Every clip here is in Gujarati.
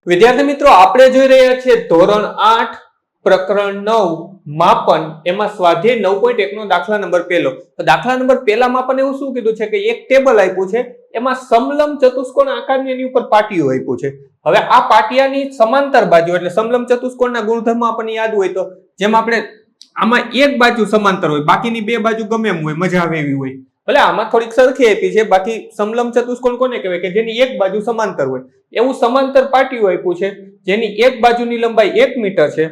વિદ્યાર્થી મિત્રો, આપણે જોઈ રહ્યા છીએ ધોરણ 8 પ્રકરણ 9 માપન, એમાં સ્વાધ્યાય 9.1 નો દાખલા નંબર 1. તો દાખલા નંબર 1 માપન એવું શું કીધું છે કે એક ટેબલ આપ્યું છે, એમાં સમલંબ ચતુષ્કોણ આકારની એની ઉપર પાટીઓ આપ્યું છે. હવે આ પાટિયાની સમાંતર બાજુ એટલે સમલંબ ચતુષ્કોણના ગુણધર્મ આપણને યાદ હોય તો જેમ આપણે આમાં એક બાજુ સમાંતર હોય, બાકીની બે બાજુ ગમે એમ હોય, મજા આવે એવી હોય. ભલે આમાં થોડીક સરખી આપી છે, બાકી સમલંબ ચતુષ્કોણ કોને કહેવાય કે જેની એક બાજુ સમાંતર હોય. એવું સમાંતર પાટીઓ આપ્યું છે જેની એક બાજુની લંબાઈ 1 મીટર છે,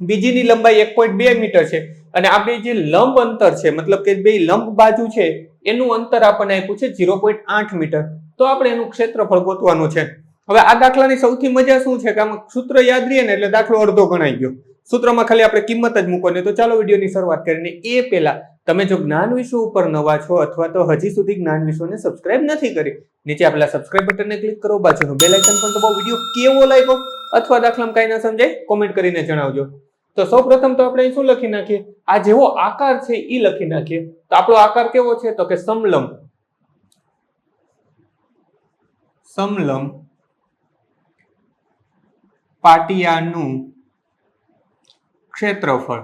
બીજીની લંબાઈ 1.2 મીટર છે, અને આ બે જે લંબ અંતર છે મતલબ કે બે લંબ બાજુ છે એનું અંતર આપણને આપ્યું છે 0.8 મીટર. તો આપણે એનું ક્ષેત્રફળ ગોતવાનું છે. હવે આ દાખલાની સૌથી મજા શું છે કે આમાં સૂત્ર યાદ રહે ને એટલે દાખલો અડધો ગણાઈ ગયો. સૂત્રમાં ખાલી આપણે કિંમત જ મૂકવાની. તો ચાલો વિડીયોની શરૂઆત કરીને એ પહેલા તમે જો જ્ઞાન વિશ્વ ઉપર નવા છો અથવા તો હજી સુધી જ્ઞાન વિશ્વને સબસ્ક્રાઇબ નથી કરી, નીચે આપેલા સબસ્ક્રાઇબ બટનને ક્લિક કરો, બાજુનું બેલ આઇકન પણ દબાવો. વિડીયો કેવો લાગ્યો અથવા દાખલામાં કઈ ના સમજાય કોમેન્ટ કરીને જણાવજો. તો સૌપ્રથમ તો આપણે શું લખી નાખીએ, આ જેવો આકાર છે એ લખી નાખીએ. તો આપણો આકાર કેવો છે તો કે સમલંબ પાટિયાનું ક્ષેત્રફળ,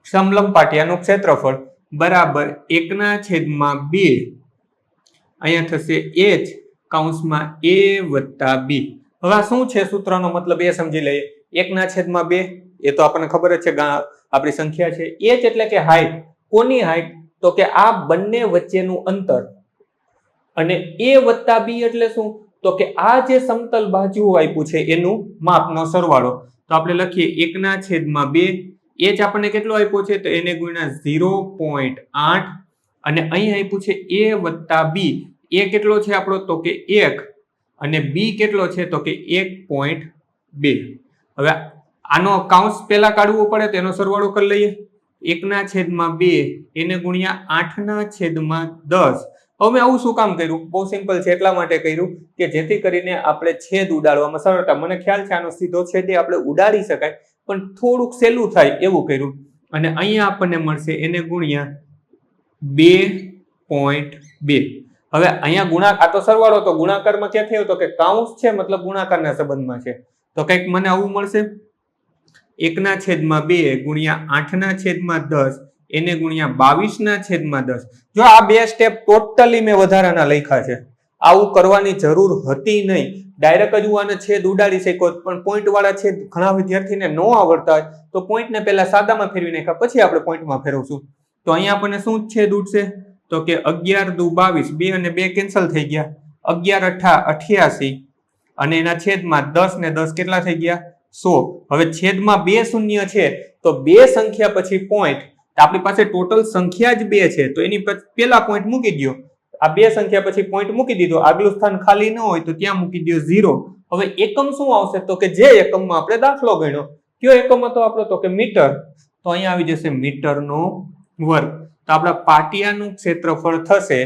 સમલંબ પાટિયાનું ક્ષેત્રફળ બરાબર 1/2 અહીંયા થશે h કૌંસમાં a વત્તા b. હવે આ શું છે સૂત્રનો મતલબ એ સમજી લઈએ. 1/2 એ તો આપણને ખબર જ છે, આપણી સંખ્યા છે. h એટલે કે હાઈટ. કોની હાઈટ તો કે આ બંને વચ્ચેનું અંતર. અને a વત્તા b એટલે શું તો કે આ જે સમતલ બાજુ આપ્યું છે એનું માપનો સરવાળો. તો આપણે લખીએ 1/2. h આપણને કેટલો આપ્યો છે તો એને ગુણ્યા 0.8 અને અહીં આપ્યું છે a વત્તા b. a કેટલો છે આપણો તો કે 1 અને b કેટલો છે તો કે 1.2. હવે આનો કૌંસ પહેલા કાઢવો પડે તો એનો સરવાળો કરી લઈએ. 1/2 એને ગુણ્યા 8/10. હવે મેં આવું શું કામ કર્યું, બહુ સિમ્પલ છે, એટલા માટે કર્યું કે જેથી કરીને આપણે છેદ ઉડાડવામાં સરળતા. મને ખ્યાલ છે આનો સીધો છેદ આપણે ઉડાડી શકાય પણ થોડુંક સહેલું થાય એવું કર્યું. અને અહીંયા આપણને મળશે એને ગુણ્યા 2.2. હવે અહીંયા આ તો સરવાળો તો ગુણાકારમાં ક્યાં થયો તો કે કૌંસ છે મતલબ ગુણાકારના સંબંધમાં છે. તો કંઈક મને આવું મળશે 1/2 ગુણ્યા 8/10 એને ગુણ્યા 22/10. જો આ બે સ્ટેપ ટોટલી મેં વધારાના લખ્યા છે, આવું કરવાની જરૂર હતી નહીં. ડાયરેક્ટ જ હું આને છેદ ઉડાડી શક્યો, પણ પોઈન્ટ વાળા છેદ ઘણા વિદ્યાર્થીને ન આવડતા હોય તો પોઈન્ટને પહેલા સાદામાં ફેરવી નાખ્યા પછી આપણે પોઈન્ટમાં ફેરવશું. તો અહીંયા આપણને શું છેદ ઉડશે તો કે 11 દુ 22, 2 અને 2 કેન્સલ થઈ ગયા, 11 8 88 અને એના છેદમાં 10 ને 10 કેટલા થઈ ગયા 100. હવે છેદમાં બે શૂન્ય છે તો બે સંખ્યા પછી પોઈન્ટ, આપણી પાસે ટોટલ સંખ્યા જ 2 છે તો એની પહેલા પોઈન્ટ મૂકી દો. આ બે સંખ્યા પછી પોઈન્ટ મૂકી દીધો, આગલું સ્થાન ખાલી ન હોય તો ત્યાં મૂકી દો 0. હવે એકમ શું આવશે તો કે જે એકમમાં આપણે દાખલો ગણ્યો કયો એકમ હતો આપણો તો કે મીટર. તો અહીંયા આવી જશે મીટરનો વર્ગ. તો આપણા પાટિયાનું ક્ષેત્રફળ થશે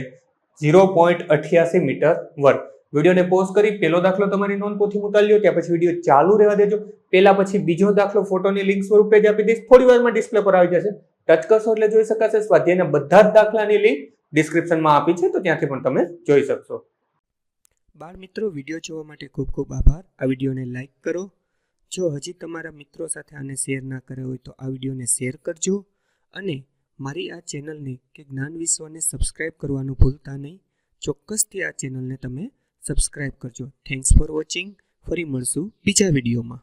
0.88 મીટર વર્ગ. વિડીયોને પોઝ કરી પેલો દાખલો તમારી નોંધ પોથી ઉતારી લ્યો, ત્યાં પછી વિડીયો ચાલુ રહેવા દેજો. પેલા પછી બીજો દાખલો ફોટોની લિંક સ્વરૂપે જ આપી દઈશ, થોડી વારમાં ડિસ્પ્લે પર આવી જશે. ટચ કરશો એટલે જોઈ શકાશે. સ્વાધ્યાયના બધા જ દાખલાની લિંક ડિસ્ક્રિપ્શનમાં આપી છે તો ત્યાંથી પણ તમે જોઈ શકશો. બાળ મિત્રો, વિડીયો જોવા માટે ખૂબ ખૂબ આભાર. આ વિડીયોને લાઈક કરો. જો હજી તમારા મિત્રો સાથે આને શેર ના કર્યો હોય તો આ વિડીયોને શેર કરજો અને મારી આ ચેનલને કે જ્ઞાન વિશ્વને સબસ્ક્રાઇબ કરવાનું ભૂલતા નહીં. ચોક્કસથી આ ચેનલને તમે સબસ્ક્રાઇબ કરજો. Thanks for watching. ફરી મળશું બીજા વિડીયોમાં.